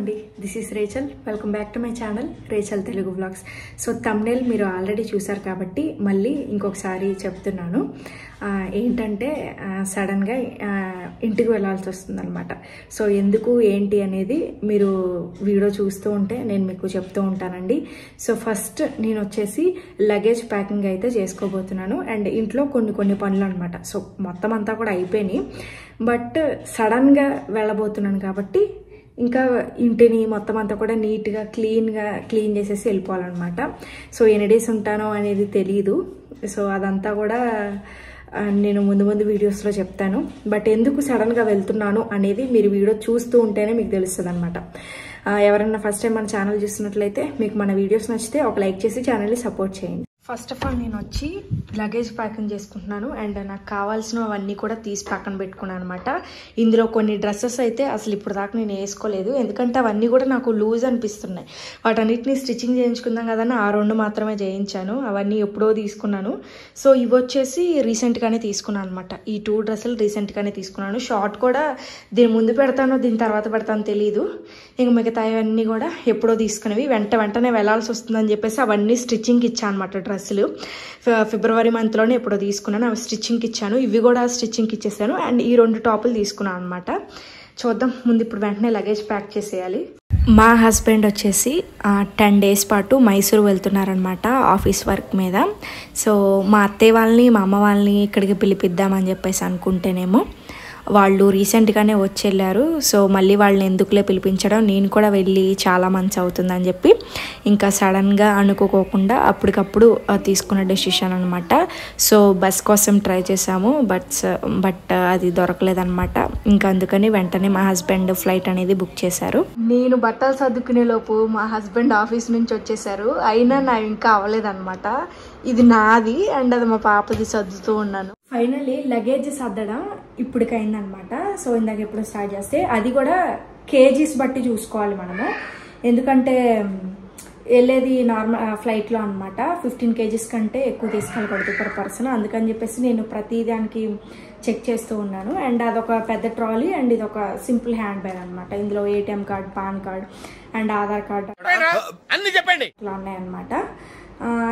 అండి, this is Rachel. Welcome back to my channel Rachel Telugu vlogs. So thumbnail మీరు already చూసారు కాబట్టి మళ్ళీ ఇంకొకసారి చెప్తున్నాను. ఏంటంటే సడన్గా ఇంటికి వెళ్ళాల్సి వస్తుంది అనమాట. సో ఎందుకు ఏంటి అనేది మీరు వీడియో చూస్తూ ఉంటే నేను మీకు చెప్తూ ఉంటానండి. సో ఫస్ట్ నేను వచ్చేసి లగేజ్ ప్యాకింగ్ అయితే చేసుకోబోతున్నాను అండ్ ఇంట్లో కొన్ని పనులు అనమాట. సో మొత్తం అంతా కూడా అయిపోయినాయి, బట్ సడన్గా వెళ్ళబోతున్నాను కాబట్టి ఇంకా ఇంటిని మొత్తం అంతా కూడా నీట్గా క్లీన్ చేసేసి వెళ్ళిపోవాలన్నమాట. సో ఎన్ని డేస్ ఉంటానో అనేది తెలీదు. సో అదంతా కూడా నేను ముందు వీడియోస్లో చెప్తాను. బట్ ఎందుకు సడన్గా వెళ్తున్నాను అనేది మీరు వీడియో చూస్తూ ఉంటేనే మీకు తెలుస్తుంది అనమాట. ఎవరైనా ఫస్ట్ టైం మన ఛానల్ చూస్తున్నట్లయితే మీకు మన వీడియోస్ నచ్చితే ఒక లైక్ చేసి ఛానల్ని సపోర్ట్ చేయండి. ఫస్ట్ ఆఫ్ ఆల్ నేను వచ్చి లగేజ్ ప్యాకింగ్ చేసుకుంటున్నాను అండ్ నాకు కావాల్సినవన్నీ కూడా తీసి పక్కన పెట్టుకున్నాను అనమాట. ఇందులో కొన్ని డ్రెస్సెస్ అయితే అసలు ఇప్పుడు దాకా నేను వేసుకోలేదు, ఎందుకంటే అవన్నీ కూడా నాకు లూజ్ అనిపిస్తున్నాయి. వాటన్నిటిని స్టిచ్చింగ్ చేయించుకుందాం కదని ఆ 2 మాత్రమే చేయించాను, అవన్నీ ఎప్పుడో తీసుకున్నాను. సో ఇవి వచ్చేసి రీసెంట్గానే తీసుకున్నాను అనమాట. ఈ 2 డ్రెస్సులు రీసెంట్గానే తీసుకున్నాను. షార్ట్ కూడా దీని ముందు పెడతానో దీని తర్వాత పెడతానో తెలీదు. ఇంక మిగతా అవన్నీ కూడా ఎప్పుడో తీసుకునేవి. వెంటనే వెళ్ళాల్సి వస్తుందని చెప్పేసి అవన్నీ స్టిచ్చింగ్కి ఇచ్చాను అనమాట. డ్రెస్సులు ఫిబ్రవరి మంత్లోనే ఎప్పుడో తీసుకున్నాను, అవి స్టిచ్చింగ్కి ఇచ్చాను. ఇవి కూడా స్టిచ్చింగ్కి ఇచ్చేసాను అండ్ ఈ 2 టాపులు తీసుకున్నాను అనమాట. చూద్దాం, ముందు ఇప్పుడు వెంటనే లగేజ్ ప్యాక్ చేసేయాలి. మా హస్బెండ్ వచ్చేసి 10 డేస్ పాటు మైసూరు వెళ్తున్నారనమాట ఆఫీస్ వర్క్ మీద. సో మా అత్తయ్య వాళ్ళని మా అమ్మ వాళ్ళని ఇక్కడికి పిలిపిద్దామని చెప్పేసి అనుకుంటేనేమో వాళ్ళు రీసెంట్గానే వచ్చి వెళ్ళారు. సో మళ్ళీ వాళ్ళని ఎందుకులే పిలిపించడం, నేను కూడా వెళ్ళి చాలా మంత్స్ అవుతుందని చెప్పి ఇంకా సడన్గా అనుకోకుండా అప్పటికప్పుడు తీసుకున్న డెసిషన్ అనమాట. సో బస్ కోసం ట్రై చేసాము, బట్ అది దొరకలేదన్నమాట. ఇంకా అందుకని వెంటనే మా హస్బెండ్ ఫ్లైట్ అనేది బుక్ చేశారు. నేను బట్టలు సర్దుకునే లోపు మా హస్బెండ్ ఆఫీస్ నుంచి వచ్చేసారు. అయినా నా ఇంకా అవ్వలేదన్నమాట. ఇది నాది అండ్ అది మా పాపది సర్దుతూ ఉన్నాను. ఫైనల్లీ లగేజ్ సర్దడం ఇప్పటికైందనమాట. సో ఇందాక ఎప్పుడు స్టార్ట్ చేస్తే అది కూడా కేజీస్ బట్టి చూసుకోవాలి మనము, ఎందుకంటే వెళ్ళేది నార్మల్ ఫ్లైట్లో అనమాట. 15 kgs కంటే ఎక్కువ తీసుకెళ్ళకూడదు పర్ పర్సన్. అందుకని చెప్పేసి నేను ప్రతి దానికి చెక్ చేస్తూ ఉన్నాను. అండ్ అదొక పెద్ద ట్రాలీ అండ్ ఇది ఒక సింపుల్ హ్యాండ్ బ్యాగ్ అనమాట. ఇందులో ATM card, pan card and Aadhaar card అన్ని చెప్పండి ఇట్లా ఉన్నాయన్నమాట.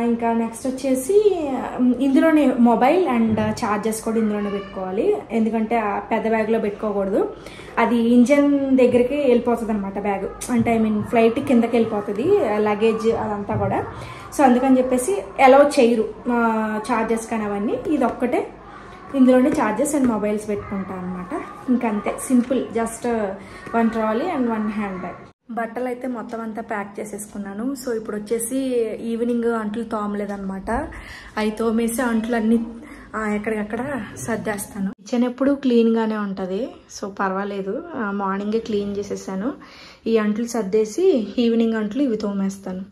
ఇంకా నెక్స్ట్ వచ్చేసి ఇందులోనే మొబైల్ అండ్ ఛార్జెస్ కూడా ఇందులోనే పెట్టుకోవాలి, ఎందుకంటే పెద్ద బ్యాగ్లో పెట్టుకోకూడదు. అది ఇంజన్ దగ్గరికి వెళ్ళిపోతుంది అనమాట బ్యాగ్, అంటే ఫ్లైట్ కిందకి వెళ్ళిపోతుంది లగేజ్ అదంతా కూడా. సో అందుకని చెప్పేసి అలౌ చేయరు ఛార్జెస్ కానీ అవన్నీ. ఇది ఒక్కటే ఇందులోనే ఛార్జెస్ అండ్ మొబైల్స్ పెట్టుకుంటాను అనమాట. ఇంకంతే, simple, just 1 trolley and 1 hand bag. బట్టలు అయితే మొత్తం అంతా ప్యాక్ చేసేసుకున్నాను. సో ఇప్పుడు వచ్చేసి ఈవినింగ్ అంట్లు తోమలేదనమాట. అవి తోమేసి అంట్లు అన్నీ ఎక్కడికక్కడ సర్దేస్తాను. కిచెన్ ఎప్పుడు క్లీన్గానే ఉంటుంది, సో పర్వాలేదు. మార్నింగే క్లీన్ చేసేసాను. ఈ అంట్లు సర్దేసి ఈవినింగ్ అంట్లు ఇవి తోమేస్తాను.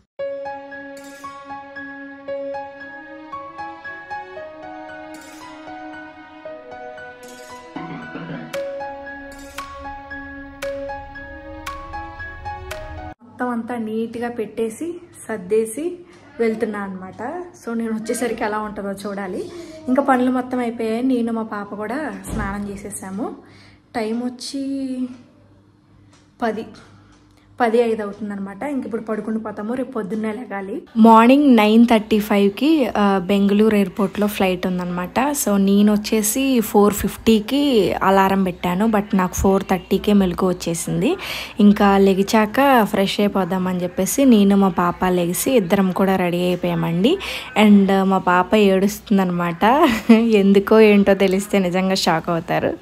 మొత్తం అంతా నీట్గా పెట్టేసి సర్దేసి వెళ్తున్నా అనమాట. సో నేను వచ్చేసరికి ఎలా ఉంటుందో చూడాలి. ఇంకా పనులు మొత్తం అయిపోయాయి. నేను మా పాప కూడా స్నానం చేసేసాము. టైం వచ్చి 10:05 అవుతుందనమాట. ఇంక ఇప్పుడు పడుకుని పోతాము, రేపు పొద్దున్నే లెగాలి. మార్నింగ్ 9:35కి బెంగళూరు ఎయిర్పోర్ట్లో ఫ్లైట్ ఉందనమాట. సో నేను వచ్చేసి 4:50కి అలారం పెట్టాను, బట్ నాకు 4:30కే మెలకు వచ్చేసింది. ఇంకా లెగిచాక ఫ్రెష్ అయిపోదామని చెప్పేసి నేను మా పాప లెగిసి ఇద్దరం కూడా రెడీ అయిపోయామండి. అండ్ మా పాప ఏడుస్తుందనమాట. ఎందుకో ఏంటో తెలిస్తే నిజంగా షాక్ అవుతారు.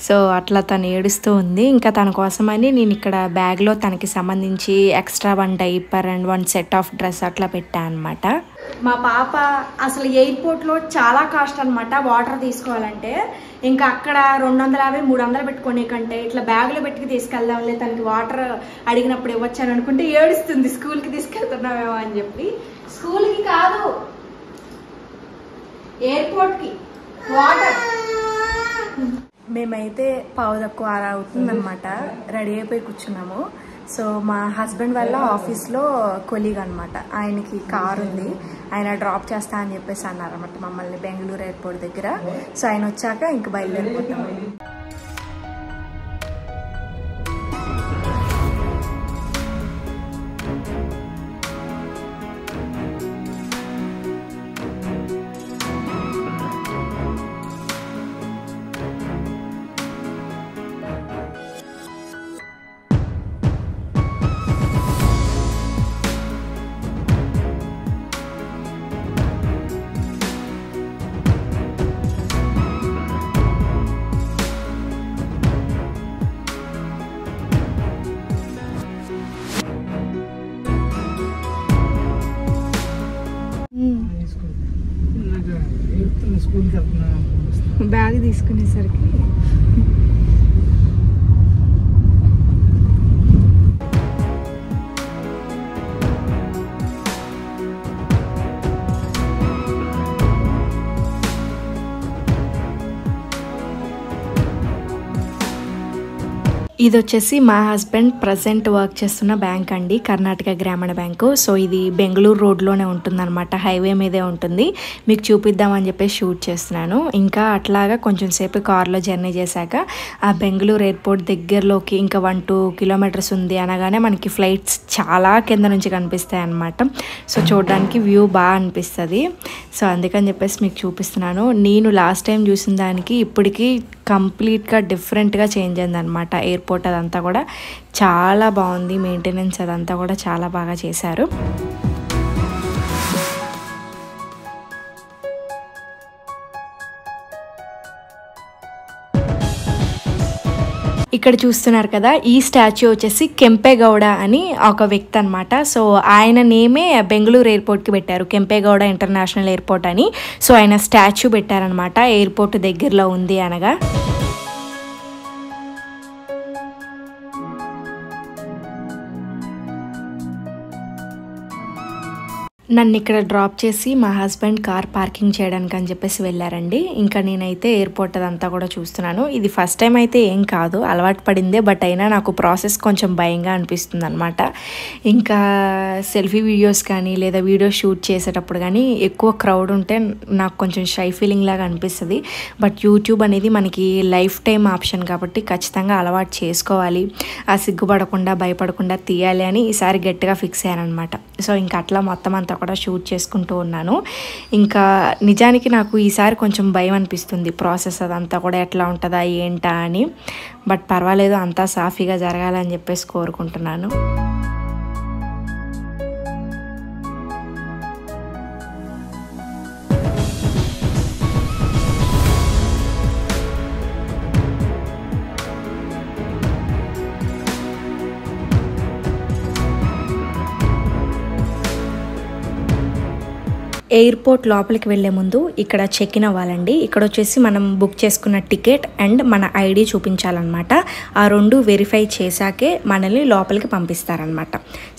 సో అట్లా తను ఏడుస్తూ ఉంది. ఇంకా తన కోసమని నేను ఇక్కడ బ్యాగ్లో తనకి సంబంధించి extra 1 diaper and 1 set of dress అట్లా పెట్టాను అనమాట. మా పాప అసలు ఎయిర్పోర్ట్లో చాలా కాస్ట్ అనమాట వాటర్ తీసుకోవాలంటే. ఇంకా అక్కడ 250-300 పెట్టుకునే కంటే ఇట్లా బ్యాగ్లో పెట్టుకు తీసుకెళ్దాంలే, తనకి వాటర్ అడిగినప్పుడు ఇవ్వచ్చాను అనుకుంటే ఏడుస్తుంది. స్కూల్కి తీసుకెళ్తున్నామేమో అని చెప్పి. స్కూల్కి కాదు, ఎయిర్పోర్ట్కి వాటర్. మేమైతే 5:15 అవుతుందన్నమాట రెడీ అయిపోయి కూర్చున్నాము. సో మా హస్బెండ్ వాళ్ళ ఆఫీస్లో కొలీగ్ అనమాట, ఆయనకి కార్ ఉంది, ఆయన డ్రాప్ చేస్తా అని చెప్పేసి అన్నారన్నమాట మమ్మల్ని బెంగళూరు ఎయిర్పోర్ట్ దగ్గర. సో ఆయన వచ్చాక ఇంక బయలుదేరిపోతాము. వచ్చేసరికి ఇది వచ్చేసి మా హస్బెండ్ ప్రజెంట్ వర్క్ చేస్తున్న బ్యాంక్ అండి, కర్ణాటక గ్రామీణ బ్యాంకు. సో ఇది బెంగళూరు రోడ్లోనే ఉంటుందన్నమాట, హైవే మీదే ఉంటుంది. మీకు చూపిద్దామని చెప్పి షూట్ చేస్తున్నాను. ఇంకా అట్లాగా కొంచెం సేపు కార్లో జర్నీ చేశాక ఆ బెంగళూరు ఎయిర్పోర్ట్ దగ్గరలోకి ఇంకా 1-2 కిలోమీటర్స్ ఉంది అనగానే మనకి ఫ్లైట్స్ చాలా కింద నుంచి కనిపిస్తాయి అన్నమాట. సో చూడడానికి వ్యూ బాగా అనిపిస్తుంది. సో అందుకని చెప్పేసి మీకు చూపిస్తున్నాను. నేను లాస్ట్ టైం చూసిన దానికి ఇప్పటికీ కంప్లీట్గా డిఫరెంట్గా చేంజ్ అయింది అనమాట. ఎయిర్పోర్ట్ అదంతా కూడా చాలా బాగుంది, మెయింటెనెన్స్ అదంతా కూడా చాలా బాగా చేశారు. ఇక్కడ చూస్తున్నారు కదా, ఈ స్టాచ్యూ వచ్చేసి కెంపేగౌడ అని ఒక వ్యక్తి అనమాట. సో ఆయన నేమే బెంగళూరు ఎయిర్పోర్ట్కి పెట్టారు, కెంపేగౌడ ఇంటర్నేషనల్ ఎయిర్పోర్ట్ అని. సో ఆయన స్టాచ్యూ పెట్టారనమాట, ఎయిర్పోర్ట్ దగ్గరలో ఉంది అనగా. నన్ను ఇక్కడ డ్రాప్ చేసి మా హస్బెండ్ కార్ పార్కింగ్ చేయడానికి అని చెప్పేసి వెళ్ళారండి. ఇంకా నేనైతే ఎయిర్పోర్ట్ అదంతా కూడా చూస్తున్నాను. ఇది ఫస్ట్ టైం అయితే ఏం కాదు, అలవాటు పడిందే. బట్ అయినా నాకు ప్రాసెస్ కొంచెం భయంగా అనిపిస్తుంది అనమాట. ఇంకా సెల్ఫీ వీడియోస్ కానీ లేదా వీడియో షూట్ చేసేటప్పుడు కానీ ఎక్కువ క్రౌడ్ ఉంటే నాకు కొంచెం షై ఫీలింగ్ లాగా అనిపిస్తుంది. బట్ యూట్యూబ్ అనేది మనకి లైఫ్ టైం ఆప్షన్ కాబట్టి ఖచ్చితంగా అలవాటు చేసుకోవాలి, ఆ సిగ్గుపడకుండా భయపడకుండా తీయాలి అని ఈసారి గట్టిగా ఫిక్స్ అయ్యానమాట. సో ఇంకా అట్లా మొత్తం అంతా కూడా షూట్ చేసుకుంటూ ఉన్నాను. ఇంకా నిజానికి నాకు ఈసారి కొంచెం భయం అనిపిస్తుంది, ప్రాసెస్ అదంతా కూడా ఎట్లా ఉంటుందా ఏంటా అని. బట్ పర్వాలేదు, అంతా సాఫీగా జరగాలని చెప్పేసి కోరుకుంటున్నాను. ఎయిర్పోర్ట్ లోపలికి వెళ్ళే ముందు ఇక్కడ చెక్ ఇన్ అవ్వాలండి. ఇక్కడ వచ్చేసి మనం బుక్ చేసుకున్న టికెట్ అండ్ మన ఐడి చూపించాలన్నమాట. ఆ రెండు వెరిఫై చేశాకే మనల్ని లోపలికి పంపిస్తారనమాట.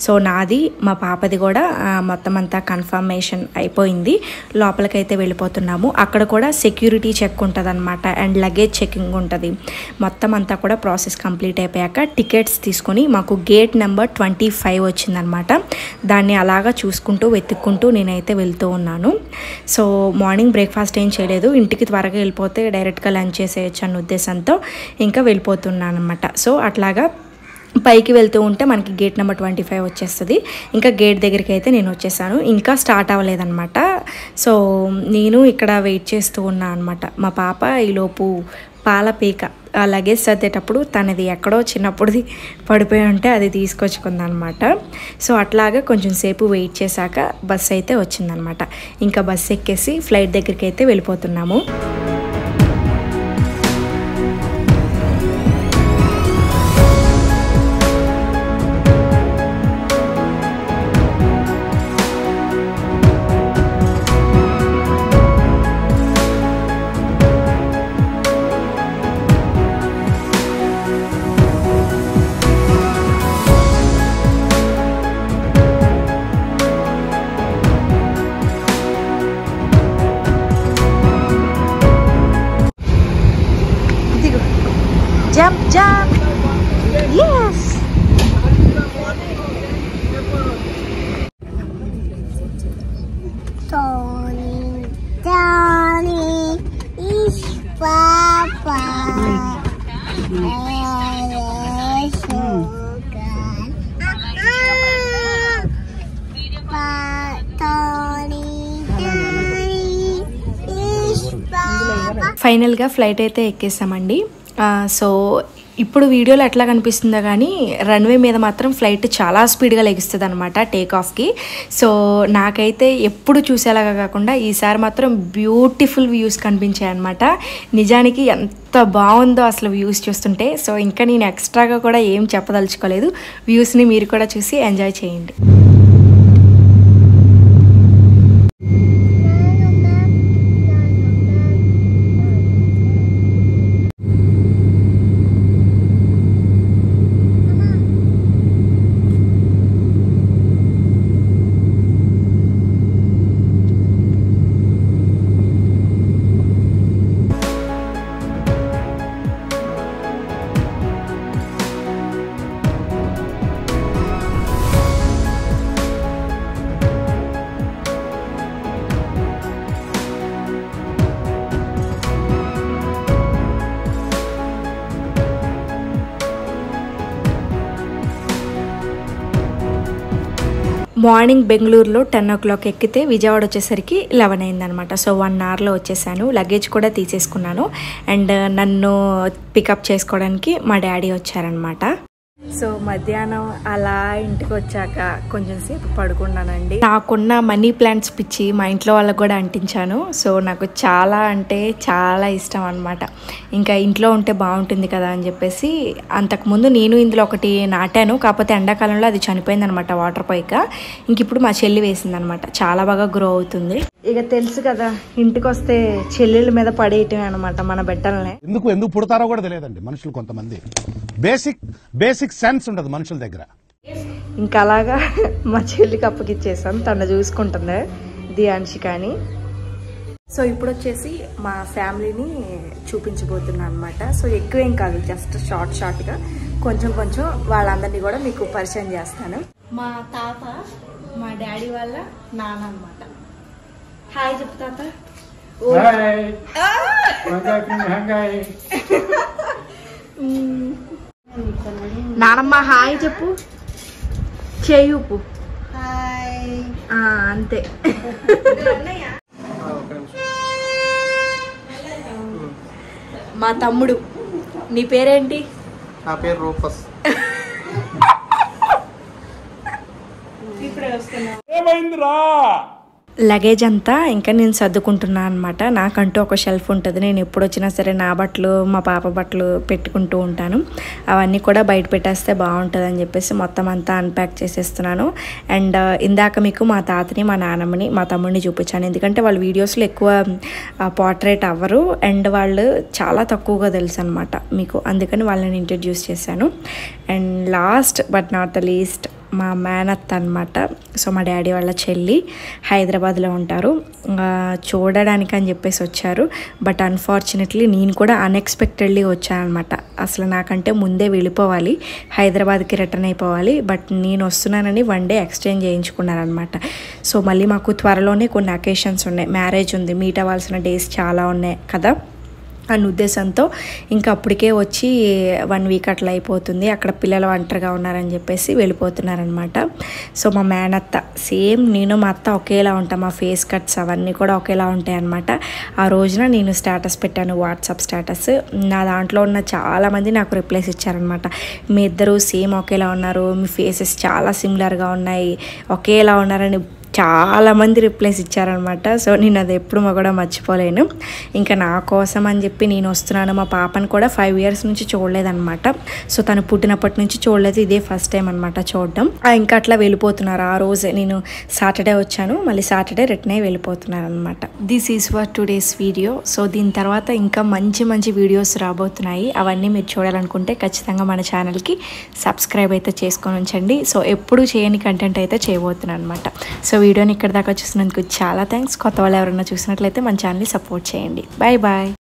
సో నాది మా పాపది కూడా మొత్తం అంతా కన్ఫర్మేషన్ అయిపోయింది. లోపలికైతే వెళ్ళిపోతున్నాము. అక్కడ కూడా సెక్యూరిటీ చెక్ ఉంటుంది అనమాట, అండ్ లగేజ్ చెకింగ్ ఉంటుంది. మొత్తం అంతా కూడా ప్రాసెస్ కంప్లీట్ అయిపోయాక టికెట్స్ తీసుకొని మాకు గేట్ నెంబర్ 25 వచ్చిందనమాట. దాన్ని అలాగా చూసుకుంటూ వెతుక్కుంటూ నేనైతే వెళ్తూ ఉన్నాను. సో మార్నింగ్ బ్రేక్ఫాస్ట్ ఏం చేయలేదు, ఇంటికి త్వరగా వెళ్ళిపోతే డైరెక్ట్గా లంచ్ చేసేయచ్చు అన్న ఉద్దేశంతో ఇంకా వెళ్ళిపోతున్నాను అనమాట. సో అట్లాగా పైకి వెళ్తూ ఉంటే మనకి గేట్ నెంబర్ 25 వచ్చేస్తుంది. ఇంకా గేట్ దగ్గరికి అయితే నేను వచ్చేసాను. ఇంకా స్టార్ట్ అవ్వలేదన్నమాట. సో నేను ఇక్కడ వెయిట్ చేస్తూ ఉన్నాను అనమాట. మా పాప ఈలోపు పాల పీక ఆ లగేజ్ సర్దేటప్పుడు తనది ఎక్కడో చిన్నప్పుడుది పడిపోయి ఉంటే అది తీసుకొచ్చుకుందనమాట. సో అట్లాగా కొంచెం సేపు వెయిట్ చేశాక బస్సు అయితే వచ్చిందనమాట. ఇంకా బస్సు ఎక్కేసి ఫ్లైట్ దగ్గరికి అయితే వెళ్ళిపోతున్నాము. Jump, jump. Yes. Tony, Tony, is Papa. ఫైనల్గా ఫ్లైట్ అయితే ఎక్కేసామండి. సో ఇప్పుడు వీడియోలో ఎట్లా కనిపిస్తుందో కానీ రన్వే మీద మాత్రం ఫ్లైట్ చాలా స్పీడ్గా లెగిస్తుంది అనమాట టేక్ ఆఫ్కి. సో నాకైతే ఎప్పుడు చూసేలాగా కాకుండా ఈసారి మాత్రం బ్యూటిఫుల్ వ్యూస్ కనిపించాయి అనమాట. నిజానికి ఎంత బాగుందో అసలు వ్యూస్ చూస్తుంటే. సో ఇంకా నేను ఎక్స్ట్రాగా కూడా ఏం చెప్పదలుచుకోలేదు, వ్యూస్ని మీరు కూడా చూసి ఎంజాయ్ చేయండి. మార్నింగ్ బెంగళూరులో 10 o'clock ఎక్కితే విజయవాడ వచ్చేసరికి 11 అయిందనమాట. సో 1 hourలో వచ్చేసాను. లగేజ్ కూడా తీసేసుకున్నాను. అండ్ నన్ను పికప్ చేసుకోవడానికి మా డాడీ వచ్చారనమాట. సో మధ్యాహ్నం అలా ఇంటికి వచ్చాక కొంచెం సేపు పడుకున్నానండి. నాకున్న మనీ ప్లాంట్స్ పిచ్చి మా ఇంట్లో వాళ్ళకి కూడా అంటించాను. సో నాకు చాలా అంటే చాలా ఇష్టం అనమాట. ఇంకా ఇంట్లో ఉంటే బాగుంటుంది కదా అని చెప్పేసి అంతకుముందు నేను ఇందులో ఒకటి నాటాను. కాకపోతే ఎండాకాలంలో అది చనిపోయిందనమాట వాటర్ పోయిక. ఇంక ఇప్పుడు మా చెల్లి వేసిందనమాట. చాలా బాగా గ్రో అవుతుంది. ఇక తెలుసు కదా ఇంటికి వస్తే చెల్లెళ్ళ మీద పడేయటమే అనమాట మన బిడ్డల్ని. ఎందుకు పుడతారో కూడా తెలియదండి మనుషులు. కొంతమంది బేసిక్ సెన్స్ ఉండదు మనుషుల దగ్గర. ఇంకా అలాగా మా చెల్లికి అప్పగిచ్చేసాను. తను చూసుకుంటుంది దియాన్షి కానీ. సో ఇప్పుడు వచ్చేసి మా ఫ్యామిలీని చూపించబోతున్నాను అనమాట. సో ఎక్కువేం కాదు, జస్ట్ షార్ట్గా కొంచెం వాళ్ళందరినీ కూడా మీకు పరిచయం చేస్తాను. మా తాత మా డాడీ వాళ్ళ నాన్న అనమాట. హాయ్ చెప్పు తాత. నానమ్మ హాయ్ చెప్పు, చేయూపు. అంతే. మా తమ్ముడు. నీ పేరేంటి? నా పేరు రూపస్. లగేజ్ అంతా ఇంకా నేను సర్దుకుంటున్నాను అనమాట. నాకంటూ ఒక షెల్ఫ్ ఉంటుంది. నేను ఎప్పుడు వచ్చినా సరే నా బట్టలు మా పాప బట్టలు పెట్టుకుంటూ ఉంటాను. అవన్నీ కూడా బయట పెట్టేస్తే బాగుంటుంది అని చెప్పేసి మొత్తం అంతా అన్ప్యాక్ చేసేస్తున్నాను. అండ్ ఇందాక మీకు మా తాతని మా నాన్నమ్మని మా తమ్ముడిని చూపించాను. ఎందుకంటే వాళ్ళు వీడియోస్లో ఎక్కువ పోర్ట్రేట్ అవ్వరు అండ్ వాళ్ళు చాలా తక్కువగా తెలుసు అనమాట మీకు. అందుకని వాళ్ళని ఇంట్రడ్యూస్ చేశాను. And last but not the least మా మేనత్త అనమాట. సో మా డాడీ వాళ్ళ చెల్లి హైదరాబాద్లో ఉంటారు. చూడడానికి అని చెప్పేసి వచ్చారు. బట్ అన్ఫార్చునేట్లీ నేను కూడా అన్ఎక్స్పెక్టెడ్లీ వచ్చాను అనమాట. అసలు నాకంటే ముందే వెళ్ళిపోవాలి, హైదరాబాద్కి రిటర్న్ అయిపోవాలి. బట్ నేను వస్తున్నానని 1 day ఎక్స్చేంజ్ చేయించుకున్నారనమాట. సో మళ్ళీ మాకు త్వరలోనే కొన్ని అకేషన్స్ ఉన్నాయి. మ్యారేజ్ ఉంది, మీట్ అవ్వాల్సిన డేస్ చాలా ఉన్నాయి కదా అన్న ఉద్దేశంతో ఇంకా అప్పటికే వచ్చి 1 week అట్లా అయిపోతుంది. అక్కడ పిల్లలు ఒంటరిగా ఉన్నారని చెప్పేసి వెళ్ళిపోతున్నారనమాట. సో మా మేనత్త సేమ్ నేను మా అత్త ఒకేలా ఉంటాం. మా ఫేస్ కట్స్ అవన్నీ కూడా ఒకేలా ఉంటాయి అనమాట. ఆ రోజున నేను స్టేటస్ పెట్టాను, వాట్సాప్ స్టేటస్. నా దాంట్లో ఉన్న చాలామంది నాకు రిప్లైస్ ఇచ్చారనమాట. మీ ఇద్దరు సేమ్ ఒకేలా ఉన్నారు, మీ ఫేసెస్ చాలా సిమిలర్గా ఉన్నాయి, ఒకేలా ఉన్నారని చాలామంది రిప్లైస్ ఇచ్చారనమాట. సో నేను అది ఎప్పుడు కూడా మర్చిపోలేను. ఇంకా నా కోసం అని చెప్పి నేను వస్తున్నాను. మా పాపను కూడా 5 years నుంచి చూడలేదనమాట. సో తను పుట్టినప్పటి నుంచి చూడలేదు, ఇదే ఫస్ట్ టైం అనమాట చూడడం. ఇంకా అట్లా వెళ్ళిపోతున్నారు. ఆ రోజే నేను సాటర్డే వచ్చాను, మళ్ళీ సాటర్డే రిటర్న్ అయ్యి వెళ్ళిపోతున్నారు అనమాట. This is for today's video. So దీని తర్వాత ఇంకా మంచి వీడియోస్ రాబోతున్నాయి. అవన్నీ మీరు చూడాలనుకుంటే ఖచ్చితంగా మన ఛానల్కి సబ్స్క్రైబ్ అయితే చేసుకొని ఉంచండి. సో ఎప్పుడు చేయని కంటెంట్ అయితే చేయబోతున్నాను అనమాట. సో వీడియోని ఇక్కడ దాకా చూసినందుకు చాలా థ్యాంక్స్. కొత్త వాళ్ళు ఎవరైనా చూసినట్లయితే మన ఛానల్ని సపోర్ట్ చేయండి. Bye bye.